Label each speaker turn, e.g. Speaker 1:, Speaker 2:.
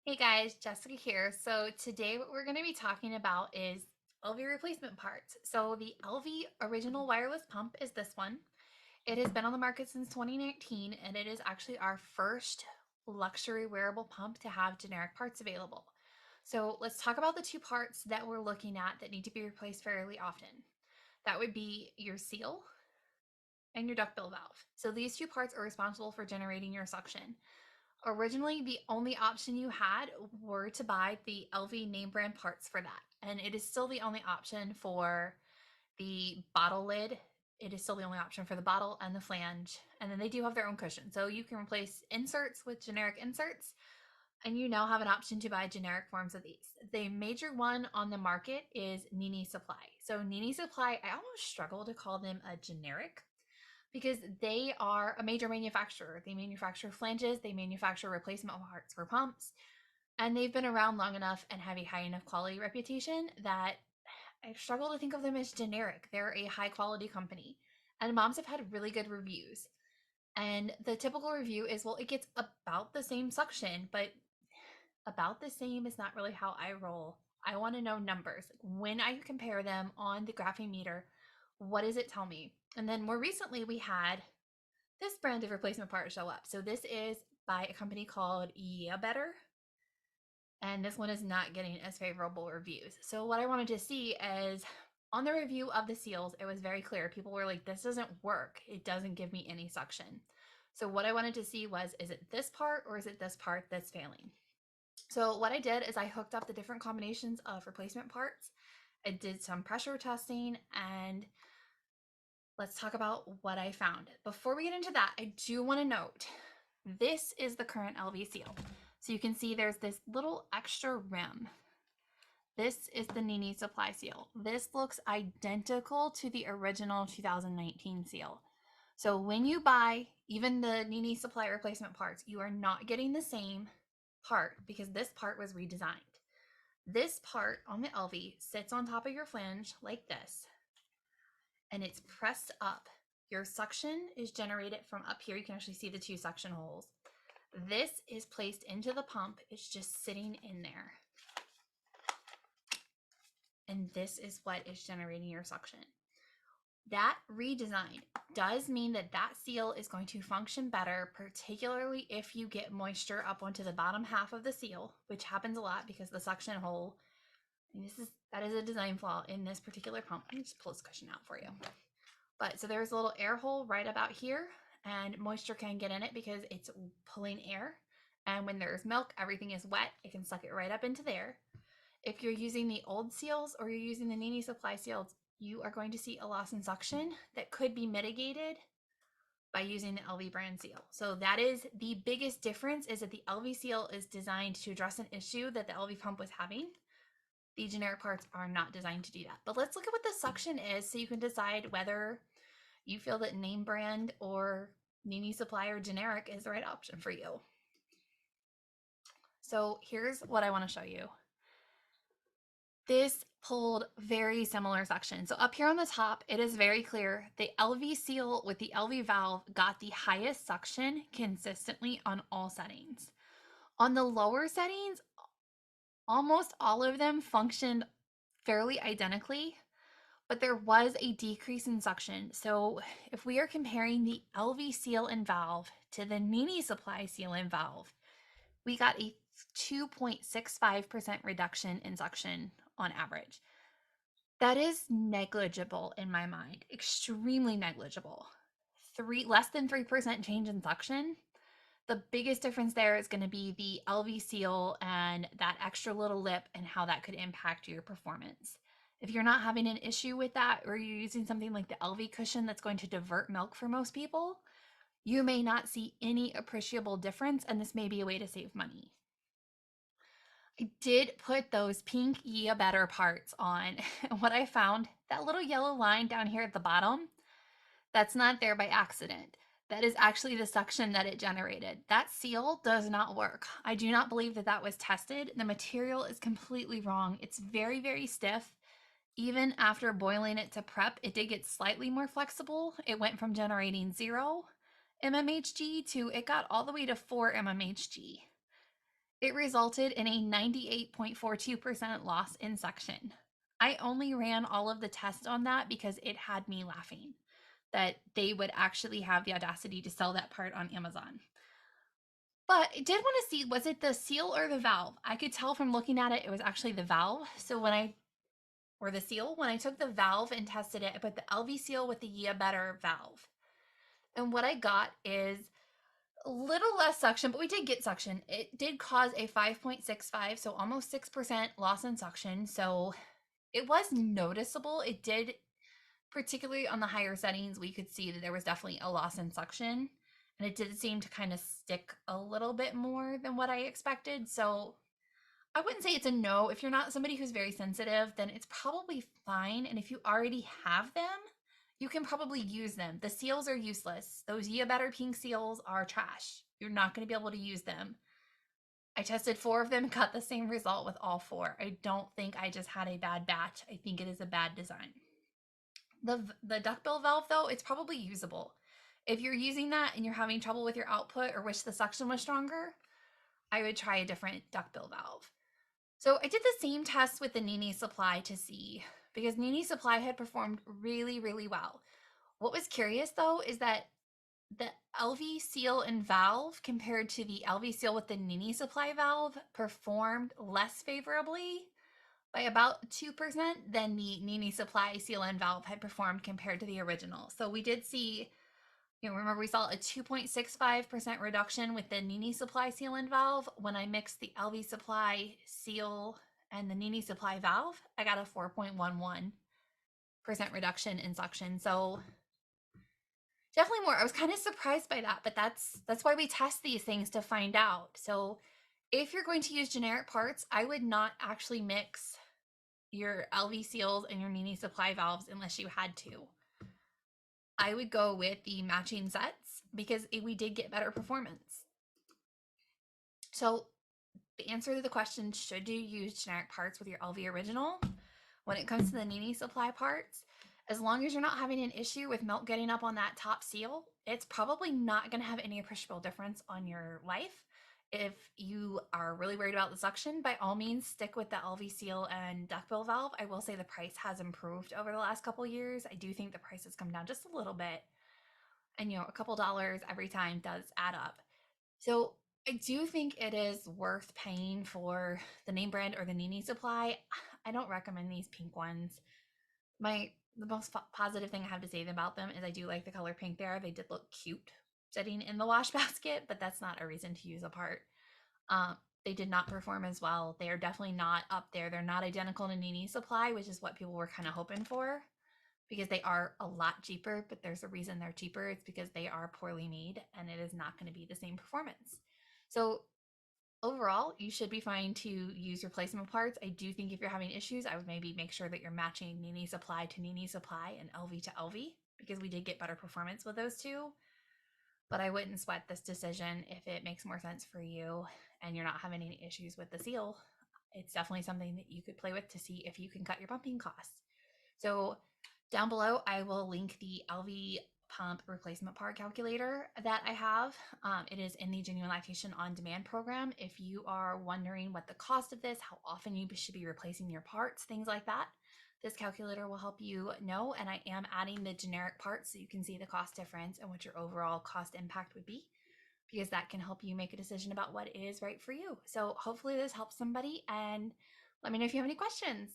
Speaker 1: Hey guys, Jessica here. So today what we're going to be talking about is Elvie replacement parts. So the Elvie original wireless pump is this one. It has been on the market since 2019 and it is actually our first luxury wearable pump to have generic parts available. So let's talk about the two parts that we're looking at that need to be replaced fairly often. That would be your seal and your duckbill valve. So these two parts are responsible for generating your suction. Originally, the only option you had were to buy the Elvie name brand parts for that. And it is still the only option for the bottle lid. It is still the only option for the bottle and the flange. And then they do have their own cushion. So you can replace inserts with generic inserts. And you now have an option to buy generic forms of these. The major one on the market is Nini Supply. So Nini Supply, I almost struggle to call them a generic because they are a major manufacturer. They manufacture flanges, they manufacture replacement parts for pumps, and they've been around long enough and have a high enough quality reputation that I struggle to think of them as generic. They're a high quality company, and moms have had really good reviews. And the typical review is, well, it gets about the same suction, but about the same is not really how I roll. I want to know numbers. When I compare them on the graphing meter, what does it tell me? And then more recently, we had this brand of replacement part show up. So this is by a company called Yeah Better, and this one is not getting as favorable reviews. So what I wanted to see is on the review of the seals, it was very clear. People were like, this doesn't work. It doesn't give me any suction. So what I wanted to see was, is it this part or is it this part that's failing? So what I did is I hooked up the different combinations of replacement parts. I did some pressure testing, and let's talk about what I found. Before we get into that, I do want to note this is the current Elvie seal. So you can see there's this little extra rim. This is the Nini Supply seal. This looks identical to the original 2019 seal. So when you buy even the Nini Supply replacement parts, you are not getting the same part because this part was redesigned. This part on the Elvie sits on top of your flange like this, and it's pressed up. Your suction is generated from up here. You can actually see the two suction holes. This is placed into the pump. It's just sitting in there. And this is what is generating your suction. That redesign does mean that that seal is going to function better, particularly if you get moisture up onto the bottom half of the seal, which happens a lot because the suction hole, and that is a design flaw in this particular pump. Let me just pull this cushion out for you. But so there's a little air hole right about here, and moisture can get in it because it's pulling air. And when there's milk, everything is wet. It can suck it right up into there. If you're using the old seals or you're using the Nini Supply seals, you are going to see a loss in suction that could be mitigated by using the Elvie brand seal. So that is the biggest difference, is that the Elvie seal is designed to address an issue that the Elvie pump was having. The generic parts are not designed to do that. But let's look at what the suction is so you can decide whether you feel that name brand or Nini Supply or generic is the right option for you. So here's what I want to show you. This pulled very similar suction. So up here on the top, it is very clear the Elvie seal with the Elvie valve got the highest suction consistently on all settings. On the lower settings, almost all of them functioned fairly identically, but there was a decrease in suction. So if we are comparing the Elvie seal and valve to the Nini Supply seal and valve, we got a 2.65% reduction in suction on average. That is negligible in my mind, extremely negligible. Less than 3% change in suction. The biggest difference there is going to be the Elvie seal and that extra little lip and how that could impact your performance. If you're not having an issue with that, or you're using something like the Elvie cushion that's going to divert milk for most people, you may not see any appreciable difference, and this may be a way to save money. I did put those pink Yeah Better parts on. What I found, that little yellow line down here at the bottom, that's not there by accident. That is actually the suction that it generated. That seal does not work. I do not believe that that was tested. The material is completely wrong. It's very, very stiff. Even after boiling it to prep, it did get slightly more flexible. It went from generating 0 mmHg to it got all the way to 4 mmHg. It resulted in a 98.42% loss in suction. I only ran all of the tests on that because it had me laughing that they would actually have the audacity to sell that part on Amazon. But I did want to see, was it the seal or the valve? I could tell from looking at it, it was actually the valve. So or the seal, when I took the valve and tested it, I put the Elvie seal with the Yeah Better valve. And what I got is a little less suction, but we did get suction. It did cause a 5.65, so almost 6% loss in suction. So it was noticeable. It did, particularly on the higher settings, we could see that there was definitely a loss in suction. And it did seem to kind of stick a little bit more than what I expected. So I wouldn't say it's a no. If you're not somebody who's very sensitive, then it's probably fine. And if you already have them, you can probably use them. The seals are useless. Those Yeah Better pink seals are trash. You're not going to be able to use them. I tested 4 of them and got the same result with all 4. I don't think I just had a bad batch. I think it is a bad design. The duckbill valve, though, it's probably usable. If you're using that and you're having trouble with your output or wish the suction was stronger, I would try a different duckbill valve. So I did the same test with the Nini Supply to see, because Nini Supply had performed really, really well. What was curious though is that the Elvie seal and valve compared to the Elvie seal with the Nini Supply valve performed less favorably by about 2% than the Nini Supply seal and valve had performed compared to the original. So we did see, remember we saw a 2.65% reduction with the Nini Supply seal and valve. When I mixed the Elvie Supply seal and the Nini Supply valve, I got a 4.11% reduction in suction. So definitely more. I was kind of surprised by that, but that's why we test these things, to find out. So if you're going to use generic parts, I would not actually mix your Elvie seals and your Nini Supply valves unless you had to. I would go with the matching sets because we did get better performance. So the answer to the question, should you use generic parts with your Elvie original? When it comes to the Nini Supply parts, as long as you're not having an issue with milk getting up on that top seal, it's probably not going to have any appreciable difference on your life. If you are really worried about the suction, by all means, stick with the Elvie seal and duckbill valve. I will say the price has improved over the last couple years. I do think the price has come down just a little bit. And, a couple dollars every time does add up. So I do think it is worth paying for the name brand or the Nini Supply. I don't recommend these pink ones. The most positive thing I have to say about them is I do like the color pink there. They did look cute sitting in the wash basket, but that's not a reason to use a part. They did not perform as well. They are definitely not up there. They're not identical to Nini Supply, which is what people were kind of hoping for, because they are a lot cheaper, but there's a reason they're cheaper. It's because they are poorly made and it is not going to be the same performance. So overall, you should be fine to use replacement parts. I do think if you're having issues, I would maybe make sure that you're matching Nini Supply to Nini Supply and Elvie to Elvie, because we did get better performance with those two. But I wouldn't sweat this decision if it makes more sense for you and you're not having any issues with the seal. It's definitely something that you could play with to see if you can cut your pumping costs. So down below, I will link the Elvie pump replacement part calculator that I have. It is in the Genuine Lactation On Demand program. If you are wondering what the cost of this, how often you should be replacing your parts, things like that, this calculator will help you know. And I am adding the generic parts so you can see the cost difference and what your overall cost impact would be, because that can help you make a decision about what is right for you. So hopefully this helps somebody, and let me know if you have any questions.